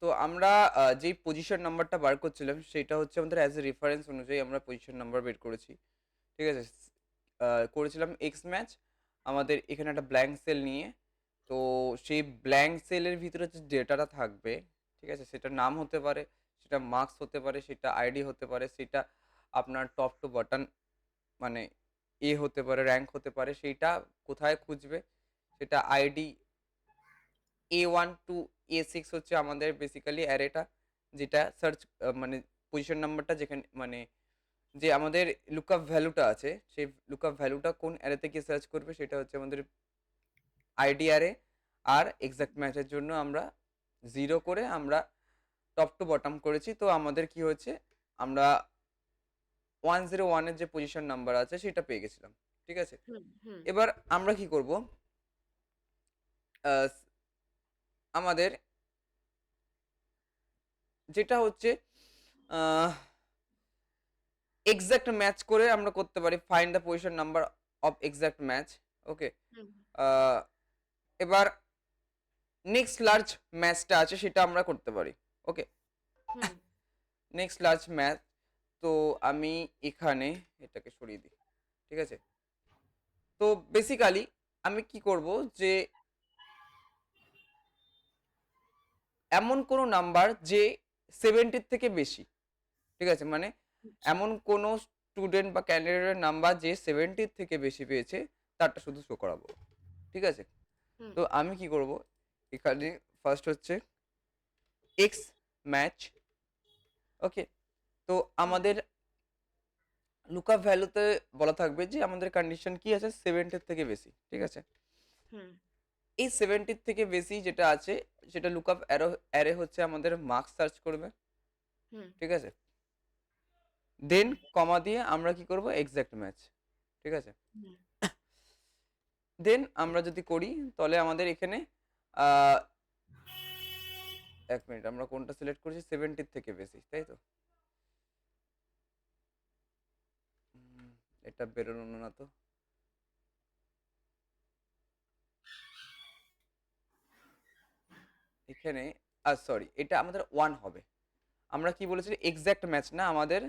তো আমরা যেই পজিশন নাম্বারটা বার করছিলাম সেটা হচ্ছে আমাদের অ্যাজ এ রেফারেন্স অনুযায়ী আমরা পজিশন নাম্বার বের করেছি। ঠিক আছে? করেছিলাম এক্স ম্যাচ আমাদের এখানে একটা ব্ল্যাংক সেল নিয়ে। তো সেই ব্ল্যাংক সেলের ভিতরে যে ডেটাটা থাকবে, ঠিক আছে? সেটার নাম হতে পারে, সেটা মার্কস হতে পারে, সেটা আইডি হতে পারে, সেটা আপনার টপ টু বটম মানে হতে পারে, র‍্যাংক হতে পারে। সেইটা কোথায় খুঁজবে? সেটা আইডি A1 to A6 হচ্ছে আমাদের বেসিক্যালি অ্যারেটা, যেটা সার্চ মানে পজিশন নাম্বারটা যেখানে মানে যে আমাদের লুকআপ ভ্যালুটা আছে, সেই লুকআপ ভ্যালুটা কোন অ্যারেতে গিয়ে সার্চ করবে সেটা হচ্ছে আমাদের আইডি অ্যারে। আর এক্সাক্ট ম্যাচের জন্য আমরা 0 করে আমরা টপ টু বটম করেছি। তো আমাদের কি হয়েছে? আমরা 101 এর যে পজিশন নাম্বার আছে সেটা পেয়ে গেছিলাম। ঠিক আছে? হুম, হুম। এবার আমরা কি করব? আ আমাদের যেটা হচ্ছে আহ এক্সাক্ট ম্যাচ করে আমরা করতে পারি। Find the position number of exact match. Okay? Hmm, আ এবার নেক্সট লার্জ ম্যাচটা আছে সেটা আমরা করতে পারি। Okay? Hmm, next large match, তো আমি এখানে এটাকে সরিয়ে দিই। ঠিক আছে? তো বেসিক্যালি আমি কি করব যে এমন কোনো নাম্বার যে 70 এর থেকে বেশি। ঠিক আছে? মানে আচ্ছা। এমন কোনো স্টুডেন্ট বা ক্যান্ডিডেটের নাম্বার যে 70 এর থেকে বেশি পেয়েছে তারটা শুধু শো করাবো। ঠিক আছে? হুম, তো আমি কি করব? এখানে ফার্স্ট হচ্ছে এক্স ম্যাচ। ওকে? তো হুম, আমাদের লুকআপ ভ্যালুতে বলা থাকবে যে আমাদের কন্ডিশন কি আছে? 70 এর থেকে বেশি। ঠিক আছে? হুম, এই 70 এর থেকে বেশি যেটা আছে সেটা লুকআপ অ্যারে হচ্ছে আমাদের মার্কস সার্চ করবে। হুম, ঠিক আছে? দেন কমা দিয়ে আমরা কি করব? Exact match. ঠিক আছে? হুম। দেন আমরা যদি করি তাহলে আমাদের এখানে আ ১ মিনিট আমরা কোনটা সিলেক্ট করেছি? 70 এর থেকে বেশি। তাই তো? উম এটা বেরোলো না তো। এখানে সরি, এটা আমাদের 1 হবে। আমরা কি বলেছি? এক্সাক্ট ম্যাচ না, আমাদের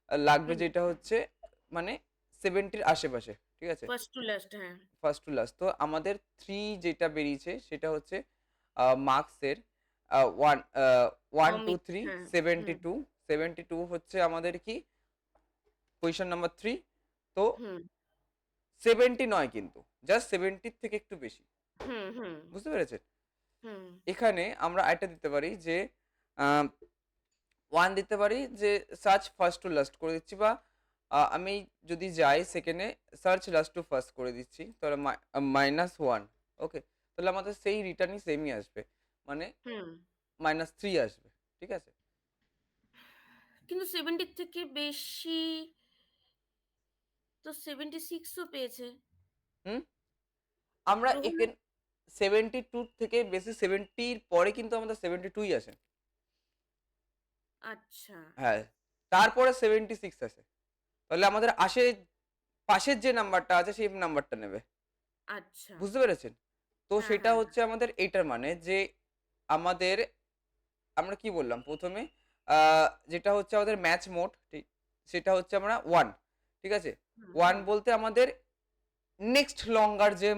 লাগবে হুম। যেটা হচ্ছে মানে 70 র আশেপাশে। ঠিক আছে? ফার্স্ট টু লাস্ট, হ্যাঁ। First to last. তো আমাদের 3 যেটা বেরিয়েছে সেটা হচ্ছে মার্কসের 1, 2, অমিত, 3 হ্যাঁ। হুম, 72। 72 হচ্ছে আমাদের কি পজিশন নাম্বার 3। তো হুম, 70 নয় কিন্তু। জাস্ট 70 র থেকে একটু বেশি। হুম, হুম, বুঝতে পেরেছেন? হুম, এখানে আমরা আরেকটা দিতে পারি যে আ 1 দিতে পারি যে সার্চ ফার্স্ট টু লাস্ট করে দিচ্ছি, বা আমি যদি যাই সেখানে সার্চ লাস্ট টু ফার্স্ট করে দিচ্ছি। তাহলে -1। ওকে? তাহলে আমাদের সেই রিটার্নই সেমই আসবে। মানে হুম। -3 আসবে। ঠিক আছে? কিন্তু 70 থেকে বেশি তো 76 ও পেয়েছে। হুম? আমরা রোহন। 72 থেকে বেশি, 70 র পরে কিন্তু আমাদের 72 ই আসে। আচ্ছা, হ্যাঁ। তারপরে 76 আসে। তাহলে আমাদের পাশের যে নাম্বারটা আছে সেই নাম্বারটা নেবে। আচ্ছা। বুঝতে পেরেছেন? তো হ্যাঁ, সেটা হ্যাঁ, হ্যাঁ। হচ্ছে আমাদের এইটার মানে যে আমাদের আমরা কি বললাম ১ম এ আ যেটা হচ্ছে আমাদের ম্যাচ মোড সেটা হচ্ছে আমরা 1, ঠিক আছে? হুম, 1 হুম, বলতে আমাদের নেক্সট লঙ্গার যে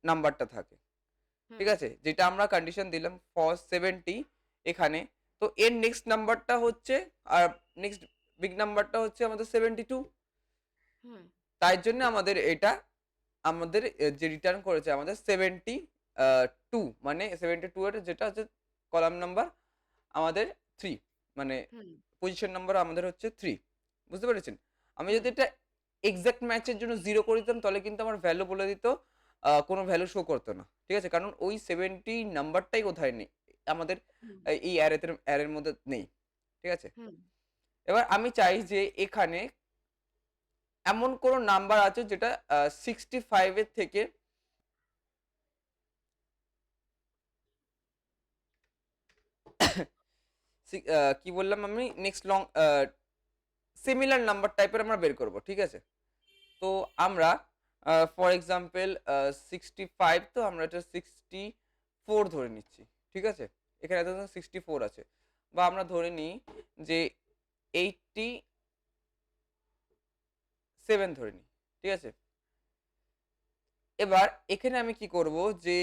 নাম্বারটা থাকে, ঠিক হুম, আছে? যেটা আমরা কন্ডিশন দিলাম ফর 70 এখানে। তো এর নেক্সট নাম্বারটা হচ্ছে আর নেক্সট বিগ নাম্বারটা হচ্ছে আমাদের 72। হুম, তাই জন্য আমাদের এটা আমাদের যে রিটার্ন করেছে আমাদের 72, মানে 72 এর যেটা হচ্ছে কলাম নাম্বার আমাদের 3, মানে হুম, পজিশন নাম্বার আমাদের হচ্ছে 3। বুঝতে পেরেছেন? আমি হুম, যদি এটা এক্সাক্ট ম্যাচের জন্য 0 করে দিতাম তাহলে কিন্তু আমার ভ্যালু বলে দিত কোনো ভ্যালু শো করত না। ঠিক আছে? কারণ ওই 70 নাম্বারটাই কোথায় নেই। আমাদের হুম, এই অ্যারের মধ্যে নেই। ঠিক আছে? হুম, এবার আমি চাই যে এখানে এমন কোনো নাম্বার আছে যেটা 65 এর থেকে কি বললাম আমি? নেক্সট সিমিলার নাম্বার টাইপের আমরা বের করব। ঠিক আছে? তো আমরা ফর এক্সাম্পল 65, তো আমরা এটা 64 ধরে নিচ্ছি। ঠিক আছে? এখানে তো 64 আছে। বা আমরা ধরে নিই যে 87 ধরে নিই। ঠিক আছে? এবার এখানে আমি কি করব যে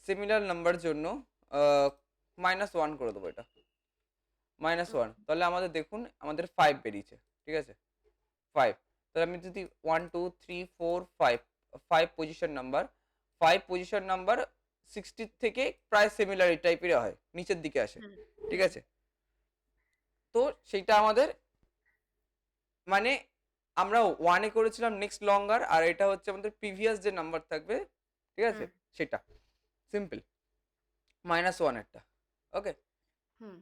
সিমিলার নাম্বার জন্য আ -1 করে দেবো এটা। -1 ওকে। তাহলে আমাদের দেখুন আমাদের 5 বেরিয়েছে। ঠিক আছে? 5 তাহলে আমি যদি 1, 2, 3, 4, 5 5 পজিশন নাম্বার 5 পজিশন নাম্বার 60 থেকে প্রায় সিমিলার এই টাইপেরই হয়। নিচের দিকে আসে। হুম, ঠিক হুম, আছে? তো সেইটা আমাদের মানে আমরা 1 এ করেছিলাম নেক্সট লঙ্গার আর এটা হচ্ছে আমাদের প্রিভিয়াস যে নাম্বার থাকবে, ঠিক আছে? হুম, সেটা। সিম্পল। -1 এরটা। ওকে? হুম,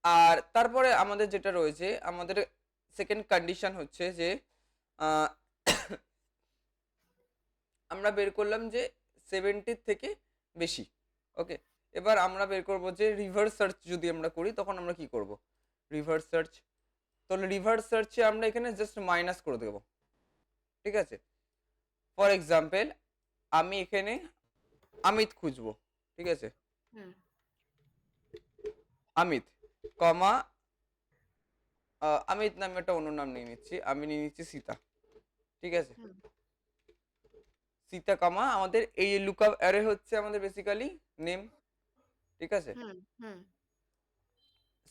আর তারপরে আমাদের যেটা রয়েছে আমাদের 2nd কন্ডিশন হচ্ছে যে আ আমরা বের করলাম যে 70 থেকে বেশি। ওকে? এবার আমরা বের করব যে রিভার্স সার্চ যদি আমরা করি তখন আমরা কি করব? Reverse search. তাহলে রিভার্স সার্চ এ আমরা এখানে জাস্ট মাইনাস করে দেব। ঠিক আছে? ফর এক্সাম্পল আমি এখানে আমিত খুঁজবো। ঠিক আছে? হুম, আমিত, কমা আমিত নামে একটা অন্য নাম নিয়ে নিচ্ছি। আমি নিয়ে নিচ্ছি সীতা। ঠিক আছে? হুম, সীতা, কমা আমাদের এই লুকআপ অ্যারে হচ্ছে আমাদের বেসিক্যালি নেম। ঠিক আছে? হুম, হুম,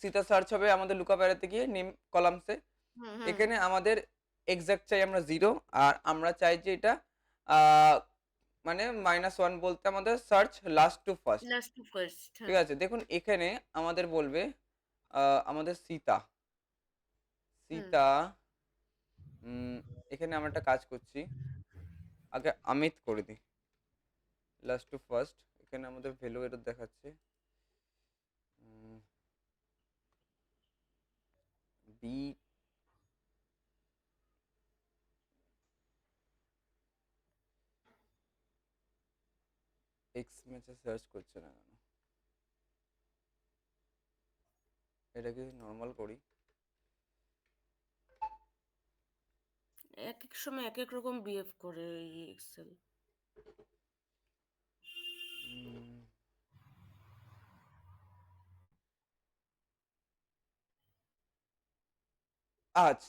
সীতা সার্চ হবে আমাদের লুকআপ অ্যারেতে গিয়ে নেম কলামসে। হুম, হুম। এখানে আমাদের এক্সাক্ট চাই আমরা 0 আর আমরা চাই যে এটা আ মানে -1 বলতে আমাদের search last to first. Last to first. ঠিক হ্যাঁ। আছে? দেখুন এখানে আমাদের বলবে আ আমাদের সীতা, হুম, সীতা এখানে আমরা একটা কাজ করছি। আগে অমিত করে দিই। লাস্ট টু ফার্স্ট এখানে আমাদের ভ্যালু এরর দেখাচ্ছে। উম বি এক্স ম্যাচে সার্চ করছে না কেন? এটাকে নরমাল করি। একেক সময় একেক রকম বিহেভ করে এই এক্সেল। উম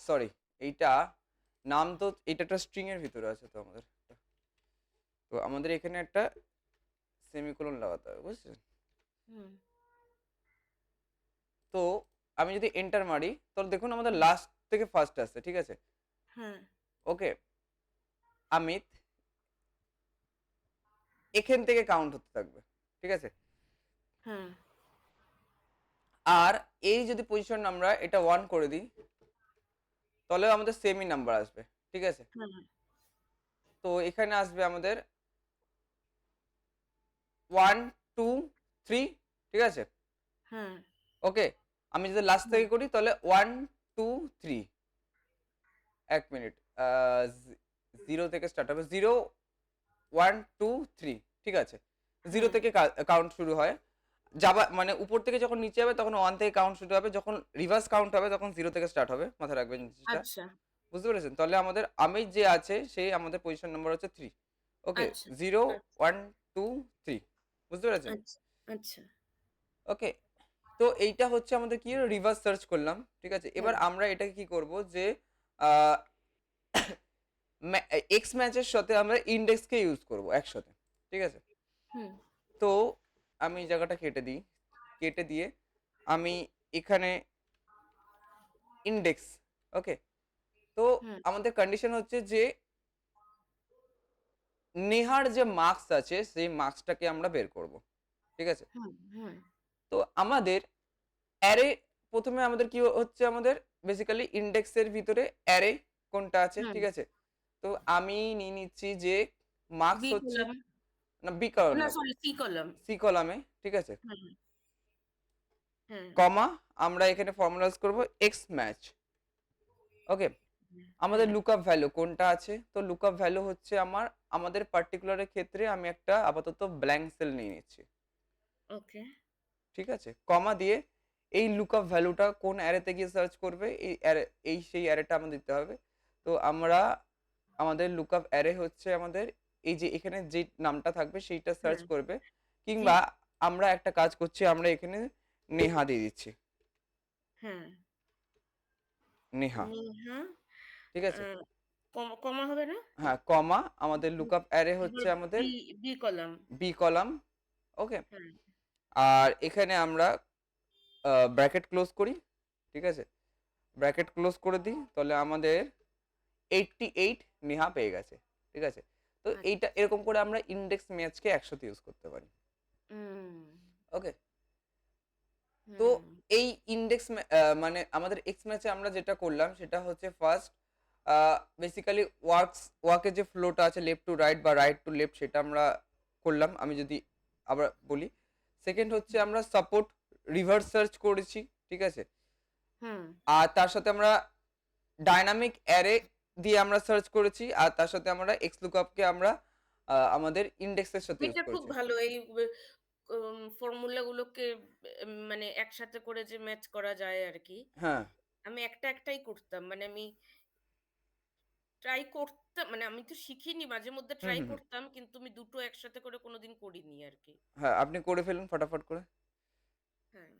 সরি। এইটা নাম তো এটা একটা স্ট্রিং এর ভিতরে আছে তো আমাদের। তো আমাদের এখানে একটা সেমিকোলন লাগাতে হবে, বুঝছেন? হুম, তো আমি যদি এন্টার মারি তাহলে দেখুন আমাদের হুম, লাস্ট থেকে ফার্স্ট আসছে, ঠিক আছে? হ্যাঁ, ওকে, আমিত এখান থেকে কাউন্ট হতে থাকবে। ঠিক আছে? হ্যাঁ, আর এই যদি পজিশন আমরা এটা 1 করে দিই তাহলেও আমাদের সেমই নাম্বার আসবে। ঠিক আছে? হ্যাঁ, তো এখানে আসবে আমাদের 1, 2, 3, ঠিক আছে? হ্যাঁ, ওকে? আমি যদি লাস্ট হুম, থেকে করি তাহলে 1, 2, 3 ১ মিনিট। আ 0 থেকে স্টার্ট হবে। 0, 1, 2, 3 ঠিক আছে? 0 হুম, থেকে কাউন্ট শুরু হয়। মানে উপর থেকে যখন নিচে যাবে তখন 1 থেকে কাউন্ট শুরু হবে। যখন রিভার্স কাউন্ট হবে তখন 0 থেকে স্টার্ট হবে। মাথায় রাখবেন জিনিসটা। আচ্ছা, বুঝতে পেরেছেন? তাহলে আমাদের আমির যে আছে সে আমাদের পজিশন নাম্বার হচ্ছে 3 ওকে? আচ্ছা, 0, আচ্ছা, 1, 2, 3 বুঝতে পেরেছেন? আচ্ছা, আচ্ছা, ওকে? তো এইটা হচ্ছে আমাদের কি রিভার্স সার্চ করলাম। ঠিক আছে? এবার হুম, আমরা এটাকে কি করব যে আ এক্স ম্যাচের সাথে আমরা ইনডেক্স কে ইউজ করব একসাথে। ঠিক আছে? হুম, তো আমি এই জায়গাটা কেটে দিই। কেটে দিয়ে আমি এখানে ইনডেক্স ওকে? তো হুম, আমাদের কন্ডিশন হচ্ছে যে নেহার যে মার্কস আছে সেই মার্কসটাকে আমরা বের করব। ঠিক আছে? হুম, হুম, তো আমাদের অ্যারে ১ম এ আমাদের কি হচ্ছে আমাদের বেসিক্যালি ইনডেক্স এর ভিতরে অ্যারে কোনটা আছে, হুম, ঠিক আছে? তো আমি নিয়ে নিচ্ছি যে মার্কস বি হচ্ছে কলাম, না বি কলাম না না সরি সি কলাম। সি কলামে, ঠিক আছে? হুম, হ্যাঁ, কমা আমরা এখানে ফর্মুলা ইউজ করব এক্স ম্যাচ। ওকে? আমাদের হ্যাঁ, লুকআপ ভ্যালু কোনটা আছে? তো লুকআপ ভ্যালু হচ্ছে আমাদের পার্টিকুলার এর ক্ষেত্রে আমি একটা আপাতত ব্ল্যাংক সেল নিয়ে নিচ্ছি। ওকে, ঠিক আছে? কমা দিয়ে এই লুকআপ ভ্যালুটা কোন অ্যারেতে গিয়ে সার্চ করবে এই অ্যারে সেই অ্যারেটা আমাদের দিতে হবে। তো আমাদের লুকআপ অ্যারে হচ্ছে আমাদের এই যে এখানে যে নামটা থাকবে সেইটা সার্চ হ্যাঁ, করবে। জি, কিংবা আমরা একটা কাজ করছি আমরা এখানে নেহা দিয়ে দিচ্ছি। হ্যাঁ, নেহা। নেহা ঠিক আ আছে? কমা হবে না? হ্যাঁ, কমা আমাদের হুম, লুকআপ অ্যারে তারপর হচ্ছে আমাদের B column. B column. Okay? হ্যাঁ, আর এখানে আমরা ব্র্যাকেট ক্লোজ করি। ঠিক আছে? ব্র্যাকেট ক্লোজ করে দিই। তাহলে আমাদের 88 নেহা পেয়ে গেছে। ঠিক আছে? তো এইটা আচ্ছা। এরকম করে আমরা ইনডেক্স ম্যাচকে একসাথে ইউজ করতে পারি। হুম, ওকে? তো হুম। এই ইনডেক্স মানে আমাদের এক্স ম্যাচে আমরা যেটা করলাম সেটা হচ্ছে ফার্স্ট আ বেসিক্যালি ওয়ার্কের যে ফ্লোটা আছে লেফট টু রাইট বা রাইট টু লেফট সেটা আমরা করলাম। আমি যদি আবার বলি। সেকেন্ড হচ্ছে আমরা সাপোর্ট রিভার্স সার্চ করেছি। ঠিক আছে? হুম। আর তার সাথে আমরা ডায়নামিক অ্যারে দিয়ে আমরা সার্চ করেছি। আর তার সাথে আমরা XLOOKUP কে আমরা আমাদের ইনডেক্সের সাথে ইউজ এটা খুব করেছি। ভালো এই ফর্মুলা গুলোকে মানে একসাথে করে যে ম্যাচ করা যায় আরকি। হ্যাঁ। আমি একটাই করতাম। মানে আমি ট্রাই করতাম মানে আমি তো শিখিনি মাঝে মধ্যে হুম, ট্রাই হুম, হুম। করতাম কিন্তু আমি দুটো একসাথে করে কোনদিন করিনি আরকি। হ্যাঁ, আপনি করে ফেলুন ফটাফট করে। হ্যাঁ।